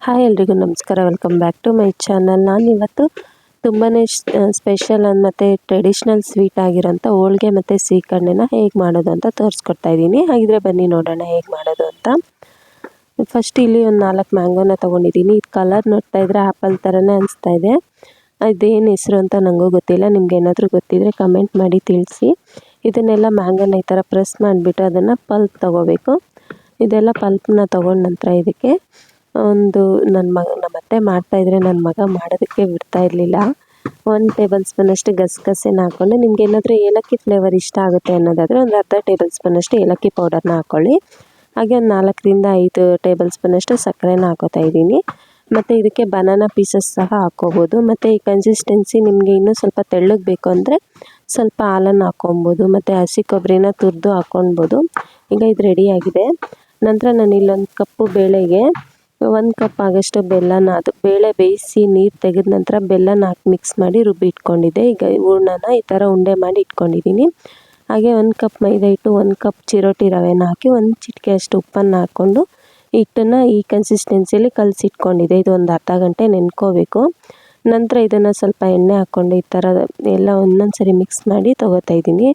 Hi ಎಲ್ರಿಗೂ ನಮಸ್ಕಾರ. Welcome back to my channel. ನಾನಿವತ್ತು ತುಂಬಾ ಸ್ಪೆಷಲ್ ಮತ್ತು ಟ್ರೆಡಿಷ್ನಲ್ ಸ್ವೀಟ್ ಆಗಿರೋಂಥ ಹೋಳಿಗೆ ಮತ್ತು ಸೀಕರ್ಣಿನ ಹೇಗೆ ಮಾಡೋದು ಅಂತ ತೋರಿಸ್ಕೊಡ್ತಾ ಇದ್ದೀನಿ. ಹಾಗಿದ್ರೆ ಬನ್ನಿ ನೋಡೋಣ ಹೇಗೆ ಮಾಡೋದು ಅಂತ. ಫಸ್ಟ್ ಇಲ್ಲಿ ಒಂದು 4 ಮ್ಯಾಂಗೋನ ತೊಗೊಂಡಿದ್ದೀನಿ. ಇದು ಕಲರ್ ನೋಡ್ತಾ ಇದ್ದರೆ ಆ್ಯಪಲ್ ಥರನೇ ಅನಿಸ್ತಾ ಇದೆ. ಇದೇನು ಹೆಸರು ಅಂತ ನನಗೂ ಗೊತ್ತಿಲ್ಲ. ನಿಮ್ಗೆ ಏನಾದರೂ ಗೊತ್ತಿದ್ದರೆ ಕಮೆಂಟ್ ಮಾಡಿ ತಿಳಿಸಿ. ಇದನ್ನೆಲ್ಲ ಮ್ಯಾಂಗೋನ ಈ ಥರ ಪ್ರೆಸ್ ಮಾಡಿಬಿಟ್ಟು ಅದನ್ನು ಪಲ್ಪ್ ತೊಗೋಬೇಕು. ಇದೆಲ್ಲ ಪಲ್ಪನ್ನ ತೊಗೊಂಡ ನಂತರ ಇದಕ್ಕೆ ನಮ್ಮ ಅತ್ತೆ ಮಾಡ್ತಾಯಿದ್ರೆ ನನ್ನ ಮಗ ಮಾಡೋದಕ್ಕೆ ಬಿಡ್ತಾ ಇರಲಿಲ್ಲ. 1 ಟೇಬಲ್ ಸ್ಪೂನಷ್ಟು ಗಸಗಸೆನ ಹಾಕ್ಕೊಂಡು, ನಿಮ್ಗೆ ಏನಾದರೂ ಏಲಕ್ಕಿ ಫ್ಲೇವರ್ ಇಷ್ಟ ಆಗುತ್ತೆ ಅನ್ನೋದಾದರೆ ಒಂದು ಅರ್ಧ ಟೇಬಲ್ ಸ್ಪೂನಷ್ಟು ಏಲಕ್ಕಿ ಪೌಡರ್ನ ಹಾಕ್ಕೊಳ್ಳಿ. ಹಾಗೆ ಒಂದು 4ರಿಂದ 5 ಟೇಬಲ್ ಸ್ಪೂನಷ್ಟು ಸಕ್ಕರೆನ ಹಾಕೋತಾ ಇದ್ದೀನಿ. ಮತ್ತು ಇದಕ್ಕೆ ಬನಾನಾ ಪೀಸಸ್ ಸಹ ಹಾಕ್ಕೋಬೋದು. ಮತ್ತು ಈ ಕನ್ಸಿಸ್ಟೆನ್ಸಿ ನಿಮಗೆ ಇನ್ನೂ ಸ್ವಲ್ಪ ತೆಳ್ಳಗೆ ಬೇಕು ಅಂದರೆ ಸ್ವಲ್ಪ ಹಾಲನ್ನು ಹಾಕ್ಕೊಬೋದು. ಮತ್ತು ಹಸಿ ಕೊಬ್ಬರಿನ ತುರಿದು ಹಾಕ್ಕೊಳ್ಬೋದು. ಈಗ ಇದು ರೆಡಿಯಾಗಿದೆ. ನಂತರ ನಾನು ಇಲ್ಲೊಂದು ಕಪ್ಪು ಬೇಳೆಗೆ 1 ಕಪ್ ಆಗೋಷ್ಟು ಬೆಲ್ಲನ, ಅದು ಬೇಳೆ ಬೇಯಿಸಿ ನೀರು ತೆಗೆದ ನಂತರ ಬೆಲ್ಲನ ಹಾಕಿ ಮಿಕ್ಸ್ ಮಾಡಿ ರುಬ್ಬಿ ಇಟ್ಕೊಂಡಿದ್ದೆ. ಈಗ ಹೂರ್ಣನ ಈ ಥರ ಉಂಡೆ ಮಾಡಿ ಇಟ್ಕೊಂಡಿದ್ದೀನಿ. ಹಾಗೆ 1 ಕಪ್ ಮೈದಾ ಹಿಟ್ಟು, 1 ಕಪ್ ಚಿರೋಟಿ ರವೆನ ಹಾಕಿ 1 ಚಿಟಿಕೆಯಷ್ಟು ಉಪ್ಪನ್ನು ಹಾಕ್ಕೊಂಡು ಹಿಟ್ಟನ್ನು ಈ ಕನ್ಸಿಸ್ಟೆನ್ಸಿಯಲ್ಲಿ ಕಲಸಿಟ್ಕೊಂಡಿದ್ದೆ. ಇದು ಒಂದು ಅರ್ಧ ಗಂಟೆ ನೆನ್ಕೋಬೇಕು. ನಂತರ ಇದನ್ನು ಸ್ವಲ್ಪ ಎಣ್ಣೆ ಹಾಕ್ಕೊಂಡು ಈ ಥರ ಎಲ್ಲ ಒಂದೊಂದು ಸರಿ ಮಿಕ್ಸ್ ಮಾಡಿ ತೊಗೋತಾ ಇದ್ದೀನಿ.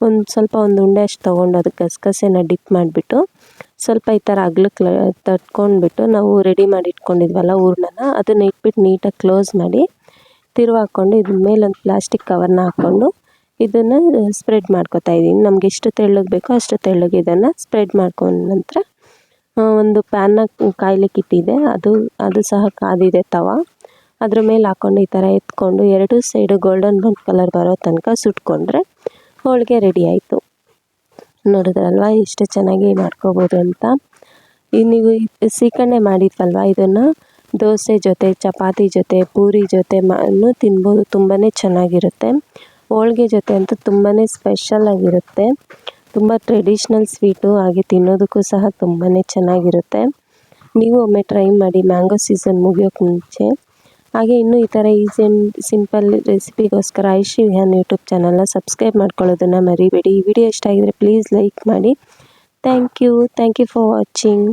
ಒಂದು ಉಂಡೆ ಅಷ್ಟು ತೊಗೊಂಡು ಅದಕ್ಕೆ ಗಸಗಸೆನ ಡಿಪ್ ಮಾಡಿಬಿಟ್ಟು ಸ್ವಲ್ಪ ಈ ಥರ ಅಗ್ಲಕ್ಕೆ ತಟ್ಕೊಂಡ್ಬಿಟ್ಟು ನಾವು ರೆಡಿ ಮಾಡಿ ಇಟ್ಕೊಂಡಿದ್ವಲ್ಲ ಹೂರ್ಣನ, ಅದನ್ನು ಇಟ್ಬಿಟ್ಟು ನೀಟಾಗಿ ಕ್ಲೋಸ್ ಮಾಡಿ ಹಾಕ್ಕೊಂಡು ಇದ್ರ ಮೇಲೆ ಒಂದು ಪ್ಲಾಸ್ಟಿಕ್ ಕವರ್ನ ಹಾಕ್ಕೊಂಡು ಇದನ್ನು ಸ್ಪ್ರೆಡ್ ಮಾಡ್ಕೊತಾ ಇದ್ದೀನಿ. ನಮ್ಗೆ ಎಷ್ಟು ತೆಳ್ಳಗೆ ಬೇಕೋ ಅಷ್ಟು ತೆಳ್ಳಗೆ ಇದನ್ನು ಸ್ಪ್ರೆಡ್ ಮಾಡ್ಕೊಂಡ ನಂತರ ಒಂದು ಪ್ಯಾನ್ನ ಕಾಯ್ಲಿಕ್ಕೆ ಇಟ್ಟಿದೆ. ಅದು ಸಹ ಕಾದಿದೆ ತವ. ಅದ್ರ ಮೇಲೆ ಹಾಕ್ಕೊಂಡು ಈ ಥರ ಎತ್ಕೊಂಡು 2 ಸೈಡು ಗೋಲ್ಡನ್ ಬ್ರೌನ್ ಕಲರ್ ಬರೋ ತನಕ ಸುಟ್ಕೊಂಡ್ರೆ ಹೋಳಿಗೆ ರೆಡಿ ಆಯಿತು. ನೋಡಿದ್ರಲ್ವ ಎಷ್ಟು ಚೆನ್ನಾಗಿ ಮಾಡ್ಕೋಬೋದು ಅಂತ. ನೀವು ಸೀಕರ್ಣಿ ಮಾಡಿದ್ವಲ್ವ, ಇದನ್ನು ದೋಸೆ ಜೊತೆ, ಚಪಾತಿ ಜೊತೆ, ಪೂರಿ ಜೊತೆ ತಿನ್ಬೋದು. ತುಂಬಾ ಚೆನ್ನಾಗಿರುತ್ತೆ. ಹೋಳಿಗೆ ಜೊತೆ ಅಂತೂ ತುಂಬಾ ಸ್ಪೆಷಲಾಗಿರುತ್ತೆ. ತುಂಬ ಟ್ರೆಡಿಷ್ನಲ್ ಸ್ವೀಟು, ಹಾಗೆ ತಿನ್ನೋದಕ್ಕೂ ಸಹ ತುಂಬಾ ಚೆನ್ನಾಗಿರುತ್ತೆ. ನೀವು ಒಮ್ಮೆ ಟ್ರೈ ಮಾಡಿ ಮ್ಯಾಂಗೋ ಸೀಸನ್ ಮುಗಿಯೋಕ್ಕೆ ಮುಂಚೆ. ಹಾಗೆ ಇನ್ನೂ ಈ ಥರ ಈಸಿ ಆ್ಯಂಡ್ ಸಿಂಪಲ್ ರೆಸಿಪಿಗೋಸ್ಕರ ಐಶ್ರೀ ವಿಹಾನ್ ಯೂಟ್ಯೂಬ್ ಚಾನಲ್ನ ಸಬ್ಸ್ಕ್ರೈಬ್ ಮಾಡ್ಕೊಳ್ಳೋದನ್ನು ಮರಿಬೇಡಿ. ಈ ವಿಡಿಯೋ ಇಷ್ಟ ಆಗಿದರೆ ಪ್ಲೀಸ್ ಲೈಕ್ ಮಾಡಿ. Thank you for watching.